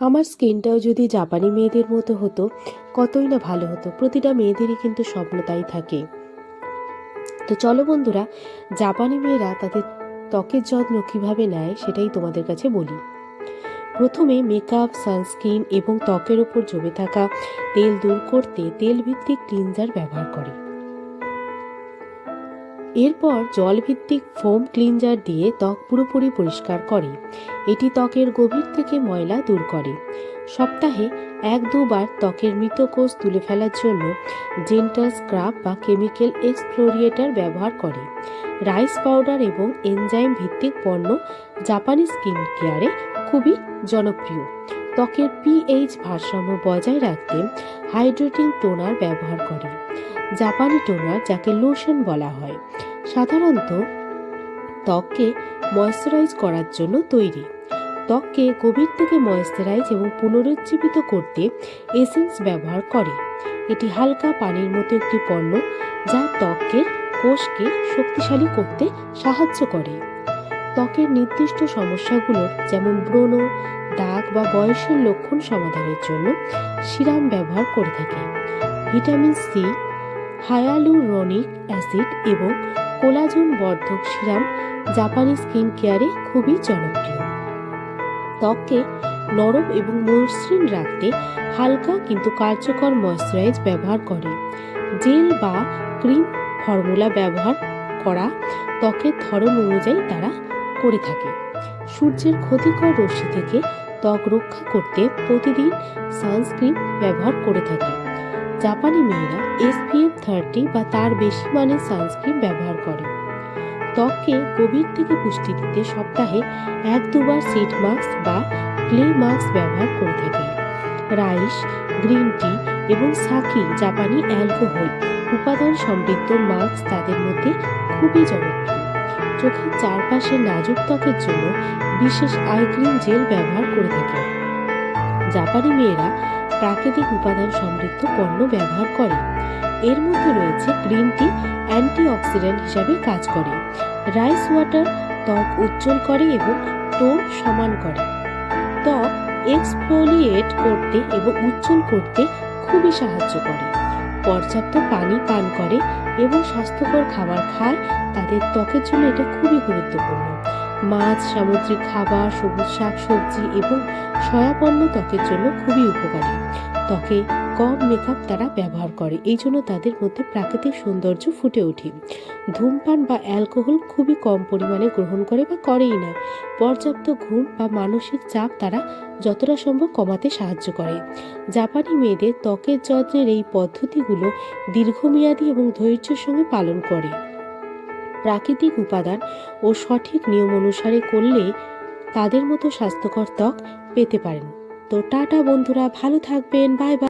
আমার স্কিনটাও যদি জাপানি মেয়েদের মতো হতো কতই না ভালো হতো। প্রতিটা মেয়েদেরই কিন্তু স্বপ্ন তাই থাকে। তো চলো বন্ধুরা, জাপানি মেয়েরা তাদের ত্বকের যত্ন কিভাবে নেয় সেটাই তোমাদের কাছে বলি। প্রথমে মেকআপ, সানস্ক্রিন এবং ত্বকের ওপর জমে থাকা তেল দূর করতে তেল ভিত্তিক ক্লিনজার ব্যবহার করে। এরপর জল ভিত্তিক ফোম ক্লিনজার দিয়ে ত্বক পুরোপুরি পরিষ্কার করে। এটি ত্বকের গভীর থেকে ময়লা দূর করে। সপ্তাহে 1-2 বার ত্বকের মৃত কোষ তুলে ফেলার জন্য জেন্টাল স্ক্রাব বা কেমিক্যাল এক্সফ্লোরিয়েটর ব্যবহার করে। রাইস পাউডার এবং এনজাইম ভিত্তিক পণ্য জাপানি স্কিন কেয়ারে খুবই জনপ্রিয়। ত্বকের পিএইচ ভারসাম্য বজায় রাখতে হাইড্রেটিং টোনার ব্যবহার করে। জাপানি টোনার, যাকে লোশন বলা হয়, সাধারণত ত্বককে ময়েশ্চারাইজ করার জন্য তৈরি। ত্বককে গভীর থেকে ময়েশ্চারাইজ এবং পুনরুজ্জীবিত করতে এসেন্স ব্যবহার করে। এটি হালকা পানির মতো একটি পণ্য যা ত্বকের কোষকে শক্তিশালী করতে সাহায্য করে। ত্বকের নির্দিষ্ট সমস্যাগুলোর যেমন ব্রণ, দাগ বা বয়সের লক্ষণ সমাধানের জন্য সিরাম ব্যবহার করে থাকে। ভিটামিন সি, হায়ালুরনিক অ্যাসিড এবং কোলাজেন বর্ধক সিরাম জাপানি স্কিন কেয়ারে খুবই জনপ্রিয়। ত্বককে নরম এবং মসৃণ রাখতে হালকা কিন্তু কার্যকর ময়েশ্চারাইজ ব্যবহার করে। জেল বা ক্রিম ফর্মুলা ব্যবহার করা ত্বকের ধরন অনুযায়ী তারা করে থাকে। সূর্যের ক্ষতিকর রশ্মি থেকে ত্বক রক্ষা করতে প্রতিদিন সানস্ক্রিন ব্যবহার করে থাকে। জাপানি মেয়েরা SPF 30 বা তার বেশি মানের সানস্ক্রিন ব্যবহার করে। ত্বককে গভীর থেকে পুষ্টি দিতে সপ্তাহে 1-2 বার সিড মাস্ক বা ক্লে মাস্ক ব্যবহার করে থাকে। রাইস, গ্রিন টি এবং সাকি জাপানি অ্যালকোহল উপাদান সমৃদ্ধ মাস্ক তাদের মধ্যে খুবই জনপ্রিয়। চোখের চারপাশে নাজুক ত্বকের জন্য বিশেষ আই ক্রিম জেল ব্যবহার করে থাকে। জাপানি মেয়েরা প্রাকৃতিক উপাদান সমৃদ্ধ পণ্য ব্যবহার করে। এর মধ্যে রয়েছে গ্রিন টি, অ্যান্টিঅক্সিডেন্ট হিসাবে কাজ করে। রাইস ওয়াটার ত্বক উজ্জ্বল করে এবং টোন সমান করে। ত্বক এক্সফোলিয়েট করতে এবং উজ্জ্বল করতে খুবই সাহায্য করে। পর্যাপ্ত পানি পান করে এবং স্বাস্থ্যকর খাবার খায়, তাদের ত্বকের জন্য এটা খুবই গুরুত্বপূর্ণ। মাছ, সামুদ্রিক খাবার, সবুজ শাকসবজি এবং সয়াপণ্য ত্বকের জন্য খুবই উপকারী। ত্বকে কম মেকআপ তারা ব্যবহার করে, এই জন্য তাদের মধ্যে প্রাকৃতিক সৌন্দর্য ফুটে ওঠে। ধূমপান বা অ্যালকোহল খুবই কম পরিমাণে গ্রহণ করে বা করেই না। পর্যাপ্ত ঘুম বা মানসিক চাপ তারা যতটা সম্ভব কমাতে সাহায্য করে। জাপানি মেয়েদের ত্বকের যত্নের এই পদ্ধতিগুলো দীর্ঘমেয়াদী এবং ধৈর্যের সঙ্গে পালন করে। প্রাকৃতিক উপাদান ও সঠিক নিয়ম অনুসারে করলে তাদের মতো স্বাস্থ্যকর ত্বক পেতে পারেন। তো টাটা বন্ধুরা, ভালো থাকবেন, বাই বাই।